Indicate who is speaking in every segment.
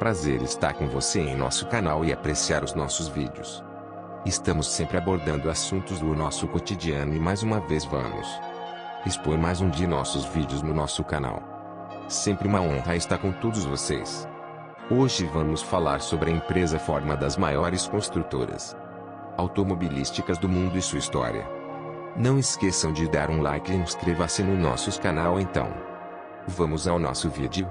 Speaker 1: prazer estar com você em nosso canal e apreciar os nossos vídeos. Estamos sempre abordando assuntos do nosso cotidiano e mais uma vez vamos expor mais um de nossos vídeos no nosso canal. Sempre uma honra estar com todos vocês. Hoje vamos falar sobre a empresa Ford, uma das maiores construtoras automobilísticas do mundo e sua história. Não esqueçam de dar um like e inscreva-se no nosso canal então. Vamos ao nosso vídeo.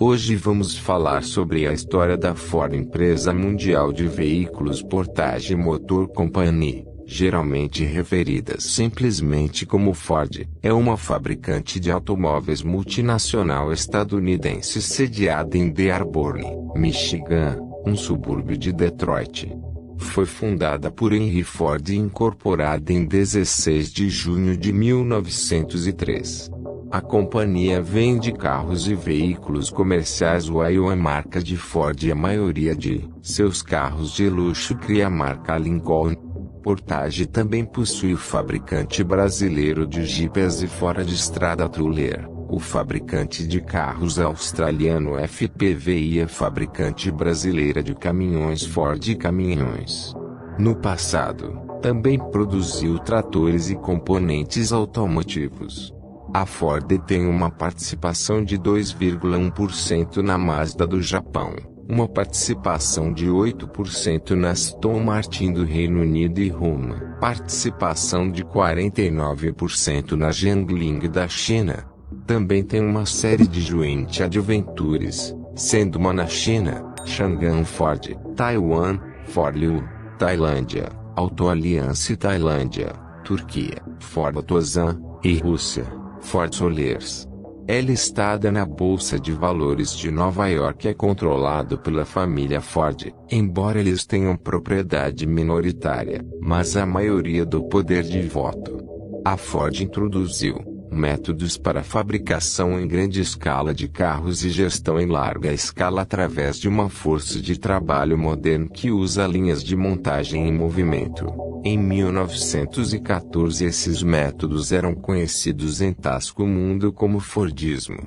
Speaker 1: Hoje vamos falar sobre a história da Ford, empresa mundial de veículos portage motor company, geralmente referidas simplesmente como Ford. É uma fabricante de automóveis multinacional estadunidense sediada em Dearborn, Michigan, um subúrbio de Detroit. Foi fundada por Henry Ford e incorporada em 16 de junho de 1903. A companhia vende carros e veículos comerciais a marca de Ford e a maioria de seus carros de luxo cria a marca Lincoln. Portage também possui o fabricante brasileiro de jipes e fora de estrada Truller, o fabricante de carros australiano FPV e a fabricante brasileira de caminhões Ford Caminhões. No passado, também produziu tratores e componentes automotivos. A Ford tem uma participação de 2,1% na Mazda do Japão, uma participação de 8% na Aston Martin do Reino Unido e uma participação de 49% na Jiangling da China. Também tem uma série de joint adventures, sendo uma na China, Chang'an Ford, Taiwan, Ford Liu, Tailândia, Auto Alliance Tailândia, Turquia, Ford Otosan, e Rússia, Ford Solers. É listada na Bolsa de Valores de Nova York e é controlado pela família Ford, embora eles tenham propriedade minoritária, mas a maioria do poder de voto. A Ford introduziu métodos para fabricação em grande escala de carros e gestão em larga escala através de uma força de trabalho moderna que usa linhas de montagem em movimento. Em 1914 esses métodos eram conhecidos em tasco mundo como Fordismo.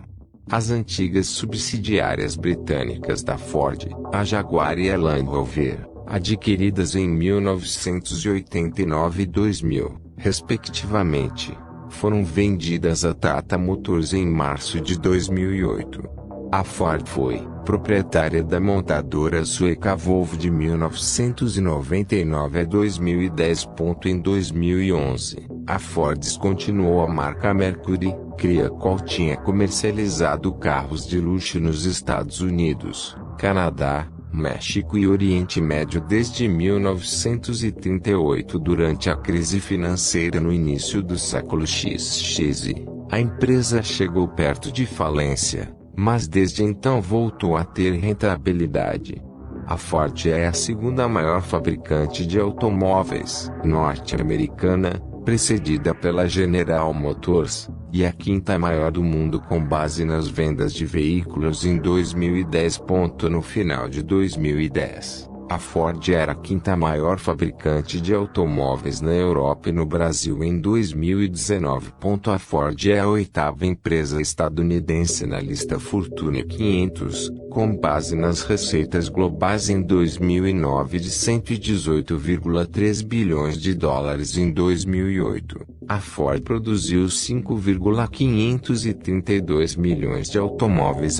Speaker 1: As antigas subsidiárias britânicas da Ford, a Jaguar e a Land Rover, adquiridas em 1989 e 2000, respectivamente, foram vendidas a Tata Motors em março de 2008. A Ford foi proprietária da montadora sueca Volvo de 1999 a 2010. Em 2011, a Ford descontinuou a marca Mercury, qual tinha comercializado carros de luxo nos Estados Unidos, Canadá, México e Oriente Médio desde 1938. Durante a crise financeira no início do século XX, a empresa chegou perto de falência, mas desde então voltou a ter rentabilidade. A Ford é a segunda maior fabricante de automóveis norte-americana, precedida pela General Motors, e a quinta maior do mundo com base nas vendas de veículos em 2010. No final de 2010, a Ford era a quinta maior fabricante de automóveis na Europa e no Brasil em 2019. A Ford é a oitava empresa estadunidense na lista Fortune 500, com base nas receitas globais em 2009 de 118,3 bilhões de dólares em 2008. A Ford produziu 5,532 milhões de automóveis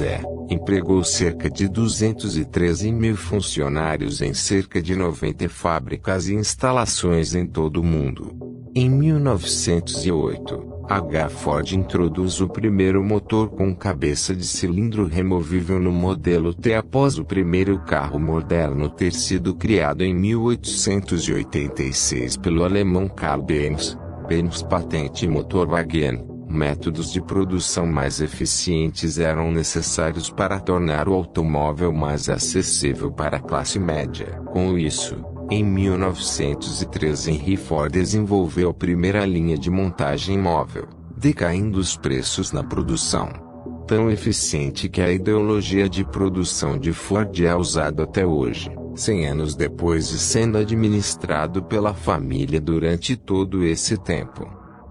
Speaker 1: empregou cerca de 213 mil funcionários em cerca de 90 fábricas e instalações em todo o mundo. Em 1908, a Ford introduz o primeiro motor com cabeça de cilindro removível no modelo T após o primeiro carro moderno ter sido criado em 1886 pelo alemão Karl Benz. Benz patente Motorwagen. Métodos de produção mais eficientes eram necessários para tornar o automóvel mais acessível para a classe média. Com isso, em 1913 Henry Ford desenvolveu a primeira linha de montagem móvel, decaindo os preços na produção. Tão eficiente que a ideologia de produção de Ford é usada até hoje. 100 anos depois de sendo administrado pela família durante todo esse tempo.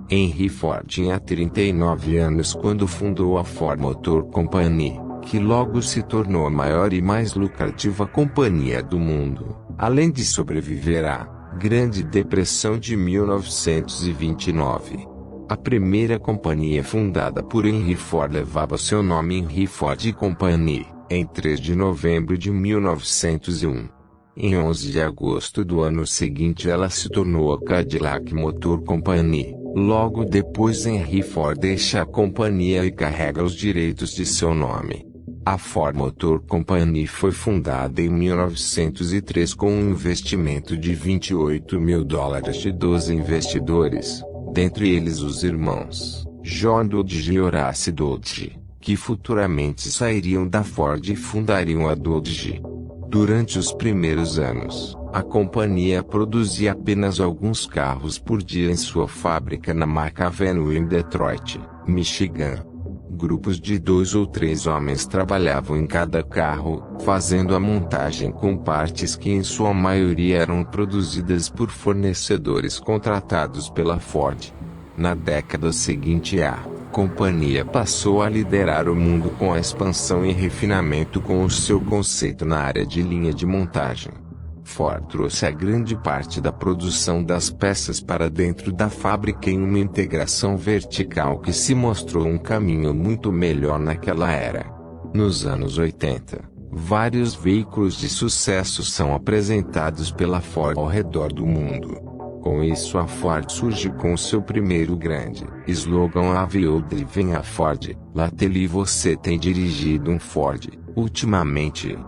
Speaker 1: Henry Ford tinha 39 anos quando fundou a Ford Motor Company, que logo se tornou a maior e mais lucrativa companhia do mundo, além de sobreviver à Grande Depressão de 1929. A primeira companhia fundada por Henry Ford levava seu nome Henry Ford Company, em 3 de novembro de 1901. Em 11 de agosto do ano seguinte ela se tornou a Cadillac Motor Company. Logo depois Henry Ford deixa a companhia e carrega os direitos de seu nome. A Ford Motor Company foi fundada em 1903 com um investimento de $28 mil de 12 investidores, dentre eles os irmãos John Dodge e Horace Dodge, que futuramente sairiam da Ford e fundariam a Dodge. Durante os primeiros anos, a companhia produzia apenas alguns carros por dia em sua fábrica na Mark Avenue em Detroit, Michigan. Grupos de 2 ou 3 homens trabalhavam em cada carro, fazendo a montagem com partes que em sua maioria eram produzidas por fornecedores contratados pela Ford. Na década seguinte a companhia passou a liderar o mundo com a expansão e refinamento com o seu conceito na área de linha de montagem. Ford trouxe a grande parte da produção das peças para dentro da fábrica em uma integração vertical que se mostrou um caminho muito melhor naquela era. Nos anos 80, vários veículos de sucesso são apresentados pela Ford ao redor do mundo. Com isso a Ford surge com seu primeiro grande slogan Have you driven a Ford? Lately você tem dirigido um Ford, ultimamente.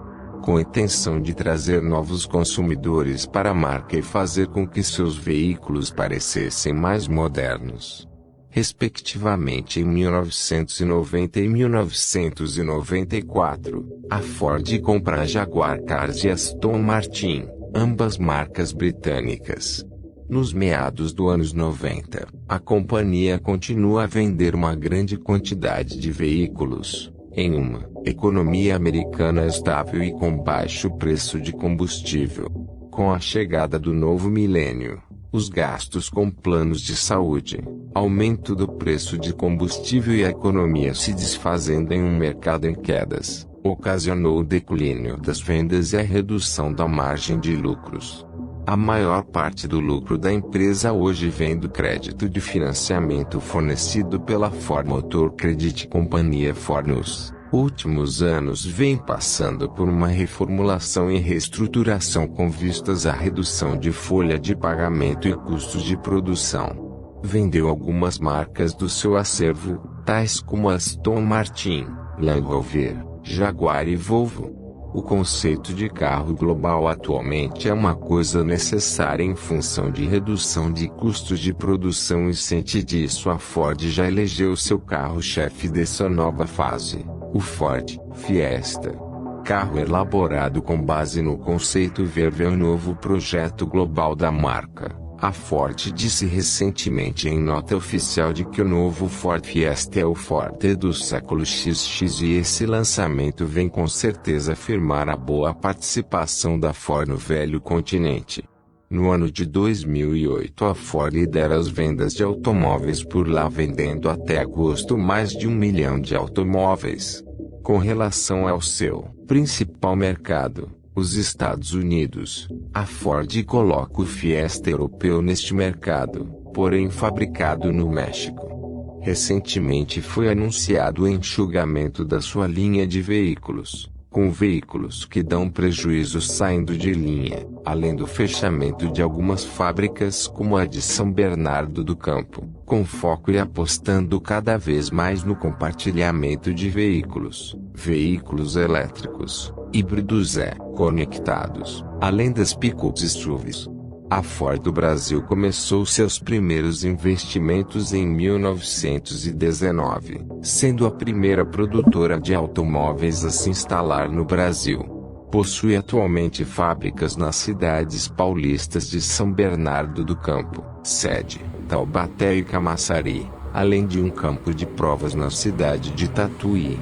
Speaker 1: Com a intenção de trazer novos consumidores para a marca e fazer com que seus veículos parecessem mais modernos. Respectivamente em 1990 e 1994, a Ford compra a Jaguar Cars e Aston Martin, ambas marcas britânicas. Nos meados dos anos 90, a companhia continua a vender uma grande quantidade de veículos, em uma economia americana estável e com baixo preço de combustível. Com a chegada do novo milênio, os gastos com planos de saúde, aumento do preço de combustível e a economia se desfazendo em um mercado em quedas, ocasionou o declínio das vendas e a redução da margem de lucros. A maior parte do lucro da empresa hoje vem do crédito de financiamento fornecido pela Ford Motor Credit Company. Ford nos últimos anos vem passando por uma reformulação e reestruturação com vistas à redução de folha de pagamento e custos de produção. Vendeu algumas marcas do seu acervo, tais como Aston Martin, Land Rover, Jaguar e Volvo. O conceito de carro global atualmente é uma coisa necessária em função de redução de custos de produção e ciente disso a Ford já elegeu seu carro-chefe dessa nova fase, o Ford Fiesta. Carro elaborado com base no conceito Verve é o novo projeto global da marca. A Ford disse recentemente em nota oficial de que o novo Ford Fiesta é o Ford do século XX e esse lançamento vem com certeza afirmar a boa participação da Ford no velho continente. No ano de 2008 a Ford lidera as vendas de automóveis por lá vendendo até agosto mais de 1 milhão de automóveis. Com relação ao seu principal mercado, os Estados Unidos, a Ford coloca o Fiesta europeu neste mercado, porém fabricado no México. Recentemente foi anunciado o enxugamento da sua linha de veículos, com veículos que dão prejuízo saindo de linha, além do fechamento de algumas fábricas como a de São Bernardo do Campo, com foco e apostando cada vez mais no compartilhamento de veículos elétricos, híbridos e conectados, além das pick-ups e SUVs. A Ford do Brasil começou seus primeiros investimentos em 1919, sendo a primeira produtora de automóveis a se instalar no Brasil. Possui atualmente fábricas nas cidades paulistas de São Bernardo do Campo, sede, Taubaté e Camaçari, além de um campo de provas na cidade de Tatuí.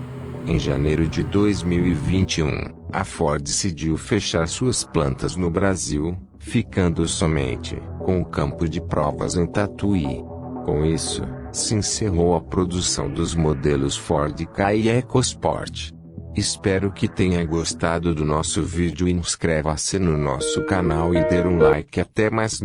Speaker 1: Em janeiro de 2021, a Ford decidiu fechar suas plantas no Brasil, ficando somente com o campo de provas em Tatuí. Com isso, se encerrou a produção dos modelos Ford Ka e EcoSport. Espero que tenha gostado do nosso vídeo e inscreva-se no nosso canal e dê um like. Até mais.